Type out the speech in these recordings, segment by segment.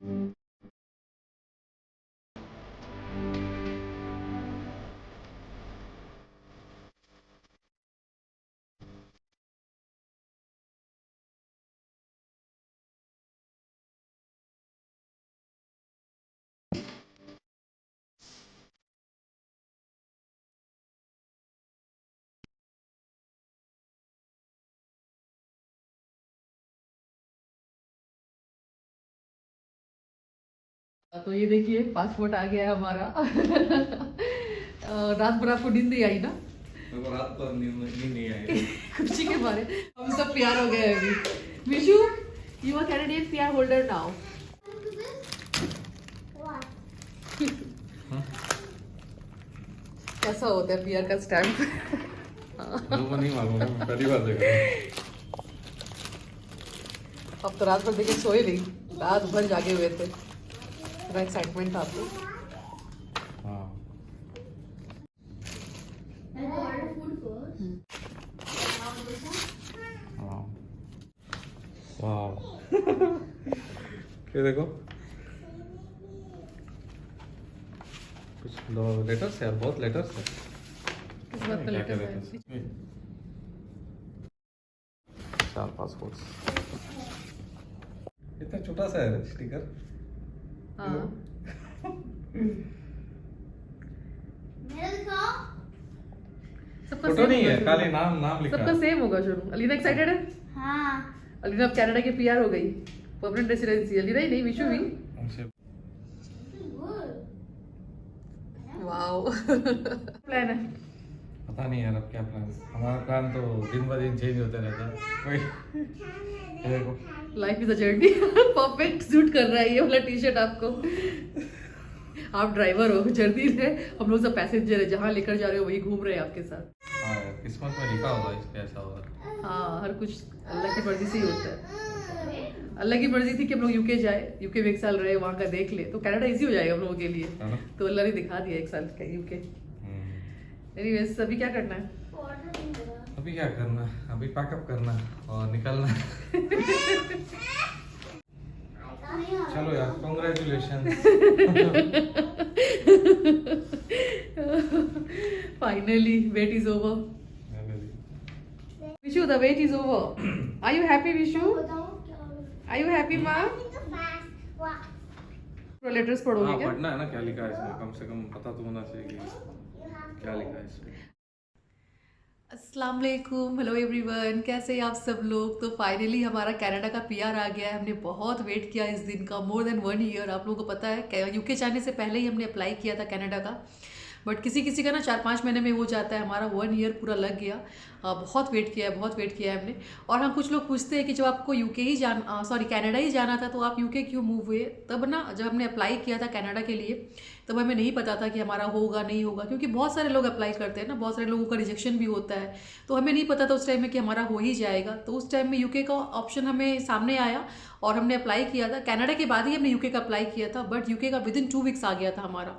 तो ये देखिए पासपोर्ट आ गया है हमारा। रात भर आपको नींद नहीं आई ना? मेरे को रात भर नींद नहीं आई। खुशी के मारे हम सब प्यार हो गए अभी। Vishu, you are Canadian PR holder now. कैसा होता है पीआर का स्टैम्प? लोगों को नहीं मालूम है, पहली बार देखा। अब तो रात भर देखे सोए नहीं, रात भर जागे हुए थे, पूरा एक्साइटमेंट था आपको। हाँ। वाह। ये देखो कुछ लेटर्स है, बहुत लेटर्स है। किस बात का लेटर है? 4 पासपोर्ट्स। इतना छोटा सा है स्टिकर। हाँ। सबका फोटो सेम नहीं होगा है, शुरू। खाली नाम लिखा सबका है। सेम होगा शुरू। अलीना एक्साइटेड है? हाँ। अलीना अब कनाडा की पीआर हो गई, परमानेंट रेसिडेंसी। अलीना ही नहीं, विशु भी। वाओ। प्लान है? पता नहीं यार अब क्या प्लान है। हमारा प्लान तो दिन ब दिन चेंज होते रहता है। कोई ये देखो, life is a journey. Perfect suit कर रहा है ये वाला टी शर्ट आपको। आप ड्राइवर हो, जर्नी है, हम लोग सब पैसेंजर है, जहाँ लेकर जा रहे हो वही घूम रहे हैं आपके साथ। हाँ यार, किस्मत में लिखा होगा इसके ऐसा होगा। हाँ, हर कुछ अल्लाह की मर्जी से ही होता है। अल्लाह की मर्जी थी कि हम लोग यूके जाए, यूके में 1 साल रहे, वहाँ का देख ले तो कनाडा इजी हो जाएगा हम लोगों के लिए। है ना? तो अल्लाह ने दिखा दिया 1 साल का यूके। एनीवेज, अभी क्या करना है? अभी क्या करना है? अभी पैकअप करना है और निकलना है। चलो यार, congratulation. Finally wait is over. Vishu, the wait is over. Are you happy Vishu? Are you happy माँ? लेटर्स पढ़ोगे हाँ, क्या? पढ़ना है ना क्या लिखा है इसमें, कम से कम पता तो होना चाहिए कि क्या लिखा है इसमें। अस्सलाम वालेकुम, हेलो एवरीवन, कैसे हैं आप सब लोग? तो फाइनली हमारा कनाडा का पीआर आ गया है। हमने बहुत वेट किया इस दिन का, मोर देन 1 ईयर। आप लोगों को पता है यूके जाने से पहले ही हमने अप्लाई किया था कनाडा का, बट किसी किसी का ना 4-5 महीने में हो जाता है। हमारा 1 ईयर पूरा लग गया। बहुत वेट किया है, बहुत वेट किया है हमने। और हाँ, कुछ लोग पूछते हैं कि जब आपको यूके ही कनाडा ही जाना था तो आप यूके क्यों मूव हुए? तब ना जब हमने अप्लाई किया था कनाडा के लिए, तब हमें नहीं पता था कि हमारा होगा नहीं होगा, क्योंकि बहुत सारे लोग अप्लाई करते हैं ना, बहुत सारे लोगों का रिजेक्शन भी होता है। तो हमें नहीं पता था उस टाइम में कि हमारा हो ही जाएगा। तो उस टाइम में यूके का ऑप्शन हमें सामने आया और हमने अप्लाई किया था। कनाडा के बाद ही हमने यूके का अप्लाई किया था, बट यूके का विदिन 2 वीक्स आ गया था हमारा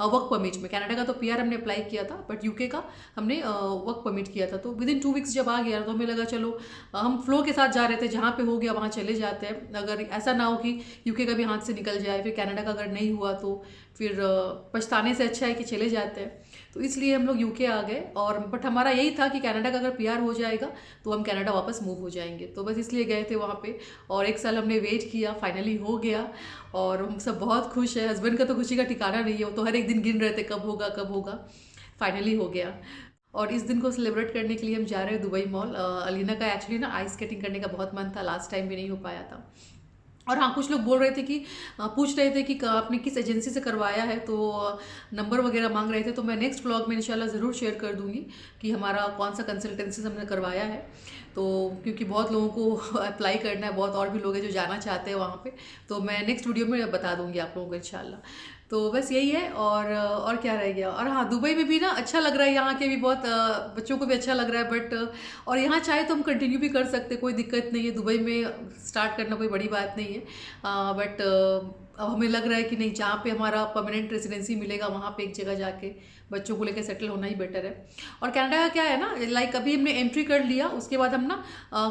वर्क परमिट में। कनाडा का तो पीआर हमने अप्लाई किया था, बट यूके का हमने वर्क परमिट किया था। तो विदिन 2 वीक्स जब आ गया तो हमें लगा चलो, हम फ्लो के साथ जा रहे थे, जहाँ पे हो गया वहाँ चले जाते हैं। अगर ऐसा ना हो कि यूके का भी हाथ से निकल जाए, फिर कनाडा का अगर नहीं हुआ तो फिर पछताने से अच्छा है कि चले जाते हैं। तो इसलिए हम लोग यूके आ गए। और बट हमारा यही था कि कनाडा का अगर पीआर हो जाएगा तो हम कनाडा वापस मूव हो जाएंगे। तो बस इसलिए गए थे वहाँ पे, और 1 साल हमने वेट किया, फाइनली हो गया और हम सब बहुत खुश है। हस्बैंड का तो खुशी का ठिकाना नहीं है, वो तो हर एक दिन गिन रहे थे कब होगा कब होगा। फाइनली हो गया। और इस दिन को सेलिब्रेट करने के लिए हम जा रहे हैं दुबई मॉल। अलीना का एक्चुअली ना आइस स्केटिंग करने का बहुत मन था, लास्ट टाइम भी नहीं हो पाया था। और हाँ, कुछ लोग बोल रहे थे कि पूछ रहे थे कि आपने किस एजेंसी से करवाया है, तो नंबर वगैरह मांग रहे थे। तो मैं नेक्स्ट व्लॉग में इंशाल्लाह ज़रूर शेयर कर दूंगी कि हमारा कौन सा कंसल्टेंसी से हमने करवाया है। तो क्योंकि बहुत लोगों को अप्लाई करना है, बहुत और भी लोग हैं जो जाना चाहते हैं वहाँ पे, तो मैं नेक्स्ट वीडियो में बता दूंगी आप लोगों को इंशाल्लाह। तो बस यही है। और क्या रह गया? और हाँ, दुबई में भी ना अच्छा लग रहा है, यहाँ के भी बहुत बच्चों को भी अच्छा लग रहा है। बट और यहाँ चाहे तो हम कंटिन्यू भी कर सकते, कोई दिक्कत नहीं है। दुबई में स्टार्ट करना कोई बड़ी बात नहीं है। बट अब हमें लग रहा है कि नहीं, जहाँ पे हमारा परमानेंट रेजिडेंसी मिलेगा वहाँ पे एक जगह जाके बच्चों को लेकर सेटल होना ही बेटर है। और कनाडा का क्या है ना, लाइक अभी हमने एंट्री कर लिया, उसके बाद हम ना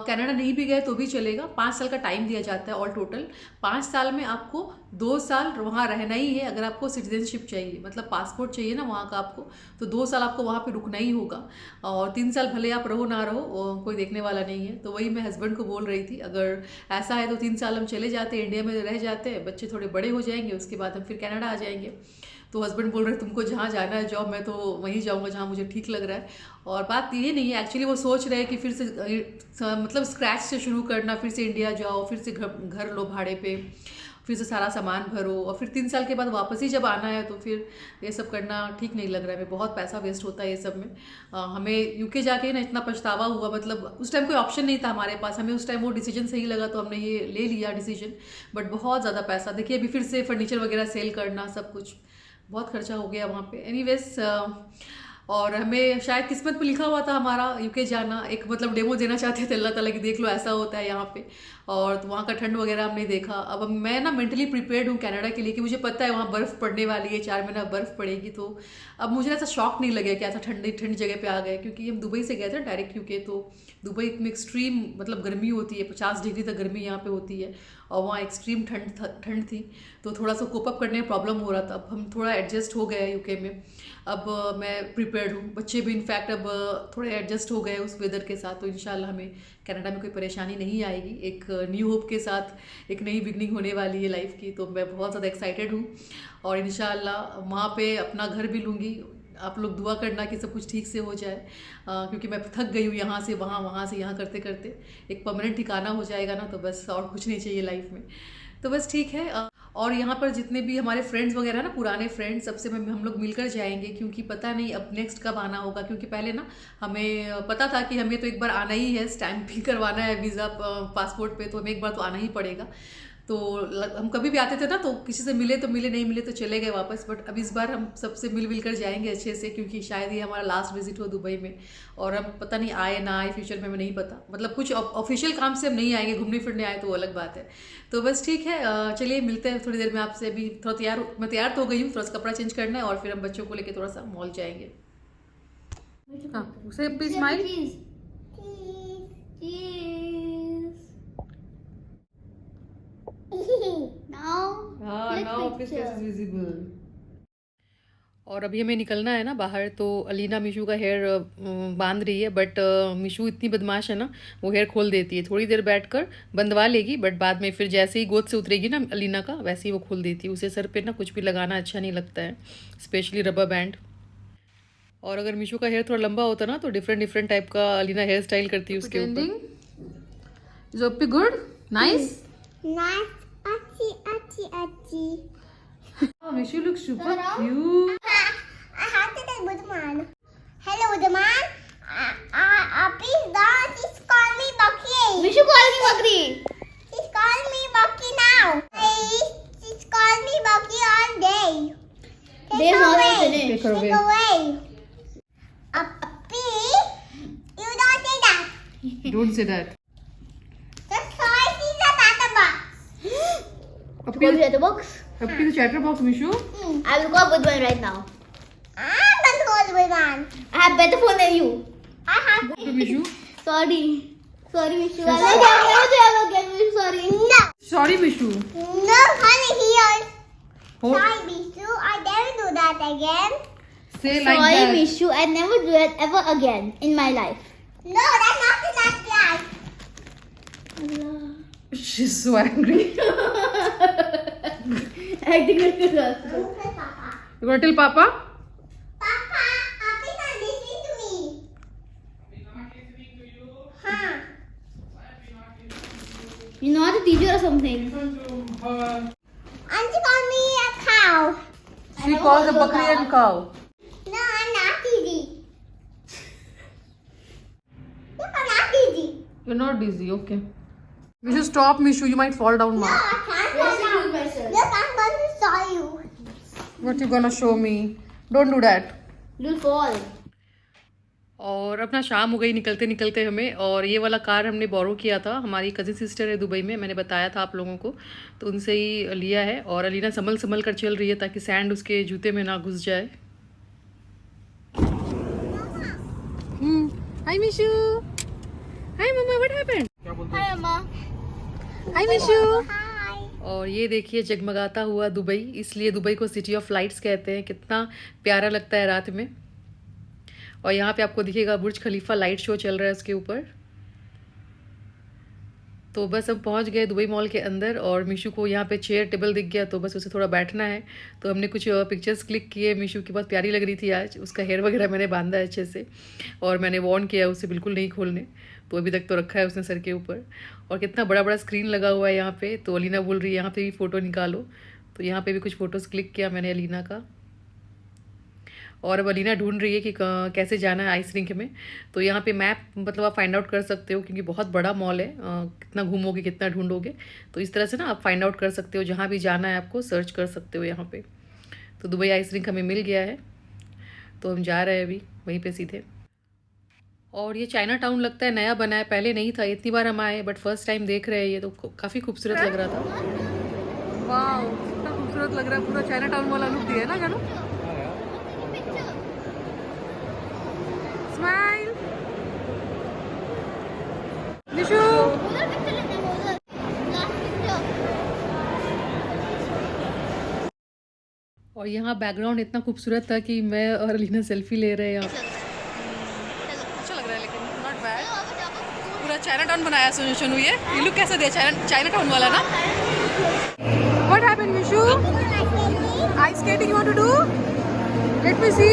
कनाडा नहीं भी गए तो भी चलेगा। 5 साल का टाइम दिया जाता है ऑल टोटल। 5 साल में आपको 2 साल वहाँ रहना ही है। अगर आपको सिटीजनशिप चाहिए, मतलब पासपोर्ट चाहिए ना वहाँ का आपको, तो 2 साल आपको वहाँ पे रुकना ही होगा। और 3 साल भले आप रहो ना रहो, कोई देखने वाला नहीं है। तो वही मैं हस्बैंड को बोल रही थी, अगर ऐसा है तो 3 साल हम चले जाते, इंडिया में रह जाते, बच्चे थोड़े बड़े हो जाएंगे, उसके बाद हम फिर कनाडा आ जाएंगे। तो हस्बैंड बोल रहे तुमको जहाँ जाना है जाओ, मैं तो वहीं जाऊँगा जहाँ मुझे ठीक लग रहा है। और बात ये नहीं है, एक्चुअली वो सोच रहे हैं कि फिर से मतलब स्क्रैच से शुरू करना, फिर से इंडिया जाओ, फिर से घर लो भाड़े पे, फिर से सारा सामान भरो, और फिर 3 साल के बाद वापस ही जब आना है तो फिर ये सब करना ठीक नहीं लग रहा है। बहुत पैसा वेस्ट होता है ये सब में। हमें यूके जाके ना इतना पछतावा हुआ, मतलब उस टाइम कोई ऑप्शन नहीं था हमारे पास। हमें उस टाइम वो डिसीजन सही लगा तो हमने ये ले लिया डिसीजन, बट बहुत ज़्यादा पैसा, देखिए अभी फिर से फर्नीचर वगैरह सेल करना, सब कुछ बहुत खर्चा हो गया वहाँ पे। एनीवेज, और हमें शायद किस्मत में लिखा हुआ था हमारा यूके जाना, एक मतलब डेमो देना चाहते थे अल्लाह ताला कि देख लो ऐसा होता है यहाँ पे। और तो वहाँ का ठंड वगैरह हमने देखा। अब मैं ना मेंटली प्रिपेयर्ड हूँ कनाडा के लिए, कि मुझे पता है वहाँ बर्फ़ पड़ने वाली है, 4 महीना बर्फ़ पड़ेगी। तो अब मुझे ऐसा शॉक नहीं लगेगा कि ऐसा ठंडी जगह पे आ गए, क्योंकि हम दुबई से गए थे डायरेक्ट यूके। तो दुबई में एक्सट्रीम मतलब गर्मी होती है, 50 डिग्री तक गर्मी यहाँ पे होती है, और वहाँ एक्सट्रीम ठंड थी। तो थोड़ा सा कोप अप करने में प्रॉब्लम हो रहा था। अब हम थोड़ा एडजस्ट हो गए यूके में। अब मैं प्रिपेयर्ड हूँ, बच्चे भी इनफैक्ट अब थोड़े एडजस्ट हो गए उस वेदर के साथ। तो इंशाल्लाह हमें कनाडा में कोई परेशानी नहीं आएगी। एक न्यू होप के साथ एक नई बिगनिंग होने वाली है लाइफ की। तो मैं बहुत ज़्यादा एक्साइटेड हूँ, और इंशाल्लाह वहाँ पे अपना घर भी लूँगी। आप लोग दुआ करना कि सब कुछ ठीक से हो जाए, क्योंकि मैं थक गई हूँ यहाँ से वहाँ, वहाँ से यहाँ करते करते। एक परमानेंट ठिकाना हो जाएगा ना तो बस, और कुछ नहीं चाहिए लाइफ में। तो बस ठीक है। और यहाँ पर जितने भी हमारे फ्रेंड्स वगैरह ना, पुराने फ्रेंड्स, सबसे हम लोग मिलकर जाएंगे, क्योंकि पता नहीं अब नेक्स्ट कब आना होगा। क्योंकि पहले ना हमें पता था कि हमें तो एक बार आना ही है, स्टैम्प भी करवाना है वीज़ा पासपोर्ट पे, तो हमें एक बार तो आना ही पड़ेगा। तो हम कभी भी आते थे ना तो किसी से मिले तो मिले, नहीं मिले तो चले गए वापस। बट अब इस बार हम सबसे मिल कर जाएंगे अच्छे से, क्योंकि शायद ये हमारा लास्ट विजिट हो दुबई में। और हम पता नहीं आए ना आए फ्यूचर में, हमें नहीं पता। मतलब कुछ ऑफिशियल काम से हम नहीं आएंगे, घूमने फिरने आए तो वो अलग बात है। तो बस ठीक है, चलिए मिलते हैं थोड़ी देर में आपसे। अभी थोड़ा मैं तैयार तो हो गई हूँ, थोड़ा सा कपड़ा चेंज करना है, और फिर हम बच्चों को लेकर थोड़ा सा मॉल जाएंगे। हाँ, उसे प्लीज स्माइल। और अभी हमें निकलना है ना बाहर, तो अलीना मिशू का हेयर बांध रही है। बट मिशू इतनी बदमाश है ना, वो हेयर खोल देती है। थोड़ी देर बैठकर बंधवा लेगी, बट बाद में फिर जैसे ही गोद से उतरेगी ना अलीना का, वैसे ही वो खोल देती है। उसे सर पे ना कुछ भी लगाना अच्छा नहीं लगता है, स्पेशली रबर बैंड। और अगर मिशू का हेयर थोड़ा लंबा होता ना तो डिफरेंट टाइप का अलीना हेयर स्टाइल करती है उसके ऊपर। Good, nice, Mishu looks super cute. I have to tell Budman. Hello, Budman. Please don't. She's calling me Bucky. Mishu calling me Bucky. She's calling me Bucky now. She's calling me Bucky all day. Take her away. Take her Take away. You don't say that. Don't say that. Just try she's a data box. Appi the box. the chatterbox, Mishu. I will call Budman right now. I'm going to call Budman. I have better phone than you. I have. To Mishu. Sorry, Mishu. I'll never do it again. Mishu, sorry. No. Sorry, Mishu. No, honey, here. Oh. Sorry, Mishu. I never do that again. Say like that. Sorry, Mishu. I never do it ever again in my life. No, that's not in that life. She's so angry. Acting like a girl. You gonna tell Papa? Papa, Papa's not listening to me. Not listening to you. Huh? Why are we not listening to you? You're not a teacher or something. Listen to her. Auntie called me a cow. She calls a bakri and cow. No, I'm not dizzy. No, I'm not dizzy. You're not dizzy, okay. We should stop, Mishu. You might fall down No, now. I can't fall down. Look, I'm going to show you. What you gonna show me? Don't do that. You'll fall. और अपना शाम हो गई निकलते निकलते हमें। और ये वाला कार हमने बोरो किया था, हमारी कज़िन सिस्टर है दुबई में, मैंने बताया था आप लोगों को, तो उनसे ही लिया है। और अलीना संभल संभल कर चल रही है ताकि सैंड उसके जूते में ना घुस जाए। Hi Mishu, hi mama, what happened? Hi, Amma. Hi Mishu. Hi. और ये देखिए जगमगाता हुआ दुबई, इसलिए दुबई को सिटी ऑफ लाइट्स कहते हैं। कितना प्यारा लगता है रात में। और यहाँ पे आपको दिखेगा बुर्ज खलीफा लाइट शो चल रहा है उसके ऊपर। तो बस हम पहुँच गए दुबई मॉल के अंदर और मीशू को यहाँ पे चेयर टेबल दिख गया, तो बस उसे थोड़ा बैठना है। तो हमने कुछ पिक्चर्स क्लिक किए। मीशू की बहुत प्यारी लग रही थी आज, उसका हेयर वगैरह मैंने बांधा है अच्छे से और मैंने वार्न किया उसे बिल्कुल नहीं खोलने, तो अभी तक तो रखा है उसने सर के ऊपर। और कितना बड़ा बड़ा स्क्रीन लगा हुआ है यहाँ पे। तो अलीना बोल रही है यहाँ पे भी फ़ोटो निकालो, तो यहाँ पे भी कुछ फ़ोटोज़ क्लिक किया मैंने अलीना का। और अब अलीना ढूंढ रही है कि कैसे जाना है आइस रिंक में। तो यहाँ पे मैप मतलब आप फाइंड आउट कर सकते हो, क्योंकि बहुत बड़ा मॉल है, कितना घूमोगे कितना ढूंढोगे, तो इस तरह से ना आप फाइंड आउट कर सकते हो, जहाँ भी जाना है आपको सर्च कर सकते हो यहाँ पे। तो दुबई आइस रिंक हमें मिल गया है, तो हम जा रहे हैं अभी वहीं पे सीधे। और ये चाइना टाउन लगता है नया बना है, पहले नहीं था। इतनी बार हम आए बट फर्स्ट टाइम देख रहे हैं ये, तो काफ़ी खूबसूरत लग रहा था। वाह, कितना खूबसूरत लग रहा है, पूरा चाइना टाउन वाला लुक दिया है ना। स्माइल निशु। उधर picture लेते हैं, उधर. Last picture. और यहाँ बैकग्राउंड इतना खूबसूरत था कि मैं और अलीना सेल्फी ले रहे हैं यहाँ। अच्छा लग रहा है लेकिन नॉट बैड। पूरा चाइना टाउन बनाया सोनू ये लुक कैसा दिया चाइना टाउन वाला ना। What happened Mishu? Ice skating you want to do? Let me see.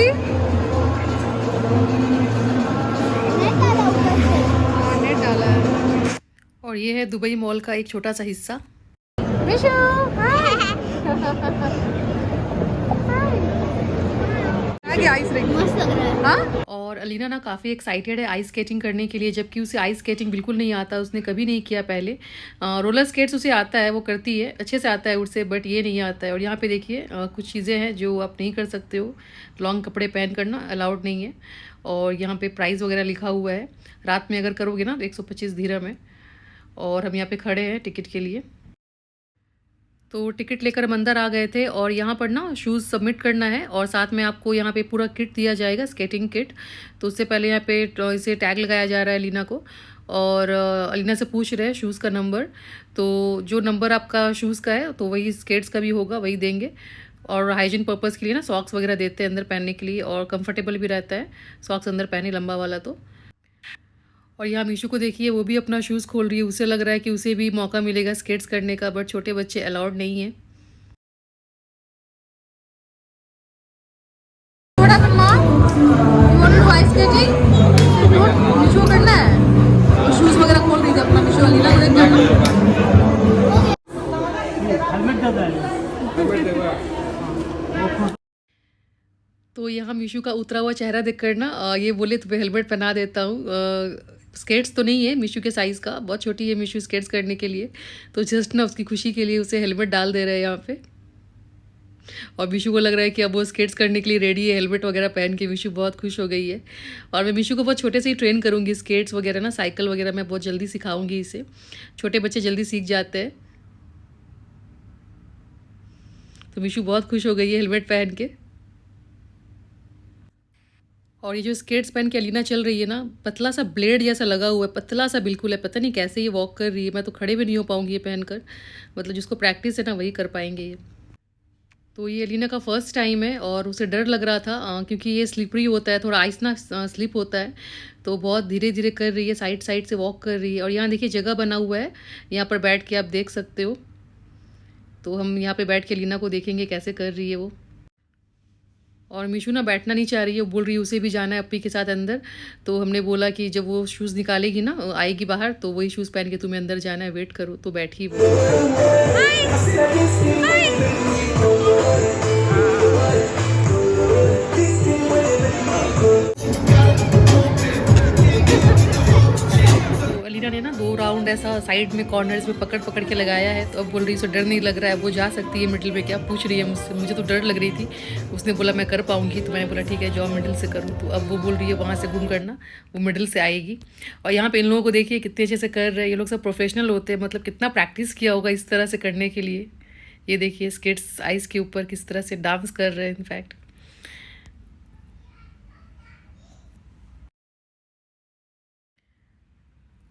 Net डाला है। और ये है दुबई मॉल का एक छोटा सा हिस्सा। मिशू आइस रिंग मस्त लग रहा है. हाँ। और अलीना ना काफ़ी एक्साइटेड है आइस स्केटिंग करने के लिए, जबकि उसे आइस स्केटिंग बिल्कुल नहीं आता, उसने कभी नहीं किया पहले। रोलर स्केट्स उसे आता है, वो करती है अच्छे से आता है उससे, बट ये नहीं आता है। और यहाँ पे देखिए कुछ चीज़ें हैं जो आप नहीं कर सकते हो, लॉन्ग कपड़े पहन करना अलाउड नहीं है। और यहाँ पे प्राइस वगैरह लिखा हुआ है, रात में अगर करोगे ना तो 125 दिरहम है। और हम यहाँ पे खड़े हैं टिकट के लिए, तो टिकट लेकर हम अंदर आ गए थे। और यहाँ पर ना शूज़ सबमिट करना है और साथ में आपको यहाँ पे पूरा किट दिया जाएगा, स्केटिंग किट। तो उससे पहले यहाँ पे इसे टैग लगाया जा रहा है अलीना को, और अलीना से पूछ रहे हैं शूज़ का नंबर। तो जो नंबर आपका शूज़ का है तो वही स्केट्स का भी होगा, वही देंगे। और हाइजीन पर्पज़ के लिए ना सॉक्स वगैरह देते हैं अंदर पहनने के लिए, और कंफर्टेबल भी रहता है सॉक्स अंदर पहने लंबा वाला तो। और यहाँ मीशू को देखिए, वो भी अपना शूज़ खोल रही है, उसे लग रहा है कि उसे भी मौका मिलेगा स्केट्स करने का, बट छोटे बच्चे अलाउड नहीं है। मीशू करना है, शूज़ वगैरह खोल रही थी अपना मीशू अलीना को देख करना। तो यहाँ मीशू का उतरा हुआ चेहरा देख कर ना ये बोले तो मैं हेलमेट पहना देता हूँ। स्केट्स तो नहीं है मीशू के साइज़ का, बहुत छोटी है मीशू स्केट्स करने के लिए, तो जस्ट ना उसकी खुशी के लिए उसे हेलमेट डाल दे रहे हैं यहाँ पे। और मीशू को लग रहा है कि अब वो स्केट्स करने के लिए रेडी है, हेलमेट वगैरह पहन के मीशू बहुत खुश हो गई है। और मैं मीशू को बहुत छोटे से ही ट्रेन करूँगी, स्केट्स वगैरह ना, साइकिल वगैरह मैं बहुत जल्दी सिखाऊंगी इसे, छोटे बच्चे जल्दी सीख जाते हैं। तो मीशू बहुत खुश हो गई है हेलमेट पहन के। और ये जो स्केट्स पहन के अलीना चल रही है ना, पतला सा ब्लेड जैसा लगा हुआ है, पतला सा बिल्कुल है, पता नहीं कैसे ये वॉक कर रही है। मैं तो खड़े भी नहीं हो पाऊंगी ये पहनकर, मतलब जिसको प्रैक्टिस है ना वही कर पाएंगे ये। तो ये अलीना का फर्स्ट टाइम है और उसे डर लग रहा था क्योंकि ये स्लिपरी होता है, थोड़ा आइस ना स्लिप होता है, तो बहुत धीरे धीरे कर रही है, साइड साइड से वॉक कर रही है। और यहाँ देखिए जगह बना हुआ है, यहाँ पर बैठ के आप देख सकते हो। तो हम यहाँ पर बैठ के अलीना को देखेंगे कैसे कर रही है वो। और मीशू ना बैठना नहीं चाह रही है, वो बोल रही है उसे भी जाना है अपी के साथ अंदर। तो हमने बोला कि जब वो शूज़ निकालेगी ना, आएगी बाहर, तो वही शूज़ पहन के तुम्हें अंदर जाना है, वेट करो। तो बैठी वो। तो अलीना ने ना 2 राउंड राउंड ऐसा साइड में कॉर्नर्स में पकड़ पकड़ के लगाया है। तो अब बोल रही है, डर नहीं लग रहा है, वो जा सकती है मिडिल में, क्या पूछ रही है मुझसे। मुझे तो डर लग रही थी। उसने बोला मैं कर पाऊँगी, तो मैंने बोला ठीक है जाओ मिडिल से करूँ। तो अब वो बोल रही है वहाँ से घूम करना, वो मिडिल से आएगी। और यहाँ पे इन लोगों को देखिए कितने अच्छे से कर रहे हैं, ये लोग सब प्रोफेशनल होते हैं, मतलब कितना प्रैक्टिस किया होगा इस तरह से करने के लिए। ये देखिए स्केट्स आइस के ऊपर किस तरह से डांस कर रहे हैं इनफैक्ट।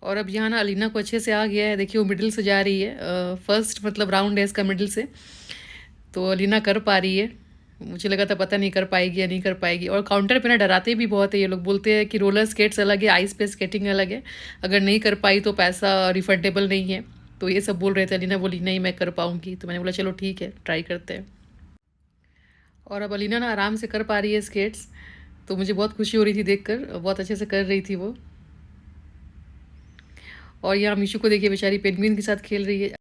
और अब यहाँ ना अलीना को अच्छे से आ गया है, देखिए वो मिडिल से जा रही है। फर्स्ट मतलब राउंड है इसका मिडिल से, तो अलीना कर पा रही है। मुझे लगा था पता नहीं कर पाएगी या नहीं कर पाएगी। और काउंटर पे ना डराते भी बहुत है ये लोग, बोलते हैं कि रोलर स्केट्स अलग है, आइस पे स्केटिंग अलग है, अगर नहीं कर पाई तो पैसा रिफंडेबल नहीं है। तो ये सब बोल रहे थे। अलीना बोली नहीं मैं कर पाऊँगी, तो मैंने बोला चलो ठीक है ट्राई करते हैं। और अब अलीना ना आराम से कर पा रही है स्केट्स, तो मुझे बहुत खुशी हो रही थी देखकर, बहुत अच्छे से कर रही थी वो। और यहाँ मीशू को देखिए बेचारी पेंगुइन के साथ खेल रही है।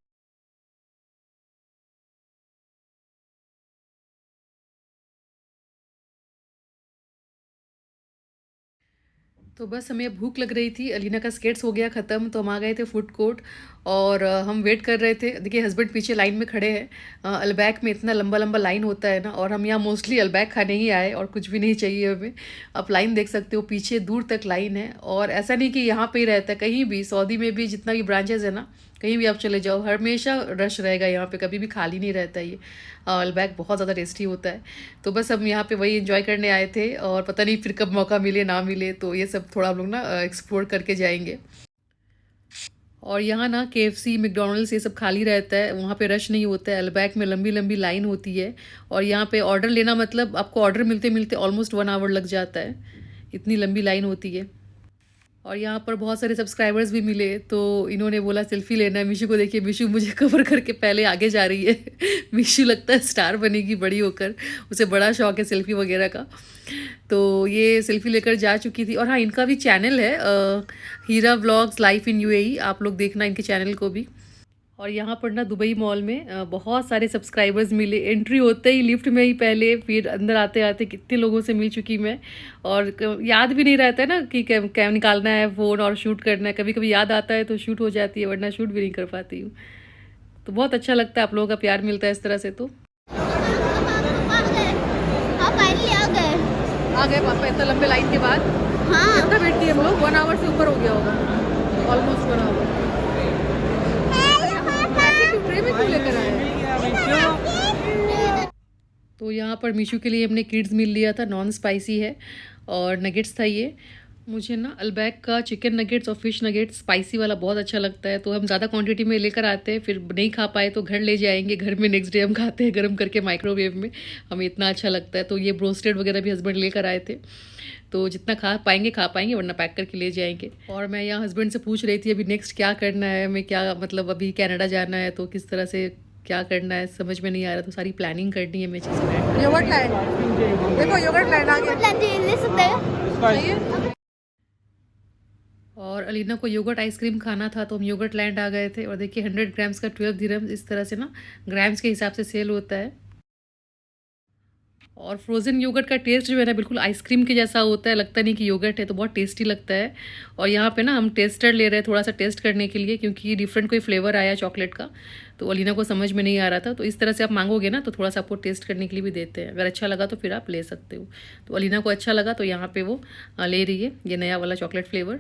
तो बस हमें भूख लग रही थी, अलीना का स्केट्स हो गया ख़त्म, तो हम आ गए थे फूड कोर्ट। और हम वेट कर रहे थे। देखिए हस्बैंड पीछे लाइन में खड़े हैं। अलबैक में इतना लंबा लंबा लाइन होता है ना, और हम यहाँ मोस्टली अलबैक खाने ही आए और कुछ भी नहीं चाहिए हमें। आप लाइन देख सकते हो, पीछे दूर तक लाइन है। और ऐसा नहीं कि यहाँ पे ही रहता है, कहीं भी सऊदी में भी जितना भी ब्रांचेज है ना, कहीं भी आप चले जाओ हमेशा रश रहेगा यहाँ पे, कभी भी खाली नहीं रहता ये। अलबैक बहुत ज़्यादा टेस्टी होता है। तो बस हम यहाँ पे वही एंजॉय करने आए थे, और पता नहीं फिर कब मौका मिले ना मिले, तो ये सब थोड़ा हम लोग ना एक्सप्लोर करके जाएंगे। और यहाँ ना KFC मैकडॉनल्ड्स ये सब खाली रहता है, वहाँ पे रश नहीं होता है। अलबैक में लंबी लंबी लाइन होती है, और यहाँ पे ऑर्डर लेना मतलब आपको ऑर्डर मिलते मिलते ऑलमोस्ट 1 आवर लग जाता है, इतनी लंबी लाइन होती है। और यहाँ पर बहुत सारे सब्सक्राइबर्स भी मिले, तो इन्होंने बोला सेल्फी लेना है। मीशू को देखिए, मीशू मुझे कवर करके पहले आगे जा रही है। मीशू लगता है स्टार बनेगी बड़ी होकर, उसे बड़ा शौक है सेल्फी वगैरह का। तो ये सेल्फी लेकर जा चुकी थी। और हाँ, इनका भी चैनल है हीरा व्लॉग्स लाइफ इन UAE, आप लोग देखना इनके चैनल को भी। और यहाँ पर ना दुबई मॉल में बहुत सारे सब्सक्राइबर्स मिले। एंट्री होते ही लिफ्ट में ही पहले, फिर अंदर आते आते कितने लोगों से मिल चुकी मैं। और याद भी नहीं रहता है ना कि क्या निकालना है फ़ोन और शूट करना है। कभी कभी याद आता है तो शूट हो जाती है, वरना शूट भी नहीं कर पाती हूँ। तो बहुत अच्छा लगता है, आप लोगों का प्यार मिलता है इस तरह से। तो आ गए पापा इतना लंबे लाइन के बाद। हाँ, कितना वेट किए हम लोग, 1 आवर से ऊपर हो गया होगा, ऑलमोस्ट 1 आवर। ट्रे में क्यों लेकर आए? तो यहाँ पर मीशू के लिए हमने किड्स मील लिया था, नॉन स्पाइसी है, और नगेट्स था ये। मुझे ना अलबैक का चिकन नगेट्स और फिश नगेट्स स्पाइसी वाला बहुत अच्छा लगता है, तो हम ज़्यादा क्वांटिटी में लेकर आते हैं, फिर नहीं खा पाए तो घर ले जाएंगे, घर में नेक्स्ट डे हम खाते हैं गर्म करके माइक्रोवेव में, हमें इतना अच्छा लगता है। तो ये ब्रोस्टेड वगैरह भी हस्बैंड लेकर आए थे, तो जितना खा पाएंगे, वरना पैक करके ले जाएंगे। और मैं यहाँ हस्बैंड से पूछ रही थी अभी नेक्स्ट क्या करना है हमें, क्या मतलब अभी कनाडा जाना है तो किस तरह से क्या करना है समझ में नहीं आ रहा, तो सारी प्लानिंग करनी है। मैं चीज़ें योगर्ट लैंड, देखो योगर्ट लैंड आ गया। और अलीना को योगर्ट आइसक्रीम खाना था, तो हम योगर्ट लैंड आ गए थे। और देखिए 100 ग्राम्स का 12 दिरहम्स, इस तरह से ना ग्राम्स के हिसाब से सेल होता है। और फ्रोज़न योगर्ट का टेस्ट जो है ना बिल्कुल आइसक्रीम के जैसा होता है, लगता नहीं कि योगर्ट है, तो बहुत टेस्टी लगता है। और यहाँ पे ना हम टेस्टर ले रहे हैं थोड़ा सा टेस्ट करने के लिए, क्योंकि डिफरेंट कोई फ्लेवर आया चॉकलेट का, तो अलीना को समझ में नहीं आ रहा था। तो इस तरह से आप मांगोगे ना तो थोड़ा सा आपको टेस्ट करने के लिए भी देते हैं, अगर अच्छा लगा तो फिर आप ले सकते हो। तो अलीना को अच्छा लगा तो यहाँ पर वो ले रही है ये नया वाला चॉकलेट फ्लेवर।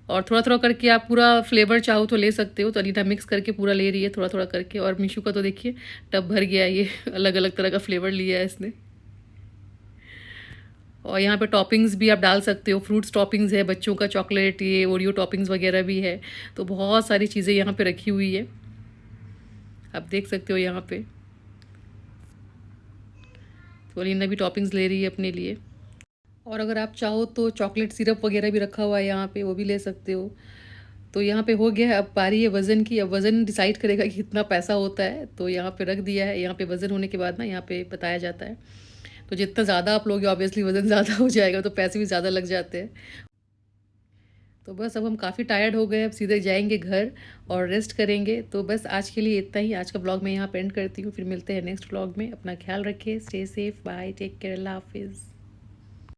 और थोड़ा थोड़ा करके आप पूरा फ्लेवर चाहो तो ले सकते हो, तो अलीना मिक्स करके पूरा ले रही है थोड़ा थोड़ा करके। और मीशू का तो देखिए टब भर गया, ये अलग अलग तरह का फ्लेवर लिया है इसने। और यहाँ पे टॉपिंग्स भी आप डाल सकते हो, फ्रूट्स टॉपिंग्स है, बच्चों का चॉकलेट, ये ओरियो टॉपिंग्स वगैरह भी है, तो बहुत सारी चीज़ें यहाँ पे रखी हुई है, आप देख सकते हो यहाँ पे। तो अलीना भी टॉपिंग्स ले रही है अपने लिए। और अगर आप चाहो तो चॉकलेट सिरप वगैरह भी रखा हुआ है यहाँ पे, वो भी ले सकते हो। तो यहाँ पे हो गया है, अब बारी है वज़न की। अब वज़न डिसाइड करेगा कि कितना पैसा होता है, तो यहाँ पे रख दिया है। यहाँ पे वज़न होने के बाद ना यहाँ पे बताया जाता है, तो जितना ज़्यादा आप लोगे ऑब्वियसली वज़न ज़्यादा हो जाएगा, तो पैसे भी ज़्यादा लग जाते हैं। तो बस अब हम काफ़ी टायर्ड हो गए, अब सीधे जाएंगे घर और रेस्ट करेंगे। तो बस आज के लिए इतना ही, आज का ब्लॉग मैं यहाँ पे एंड करती हूँ। फिर मिलते हैं नेक्स्ट ब्लॉग में। अपना ख्याल रखिए, stay safe, bye, take care, अल्लाह हाफिज़।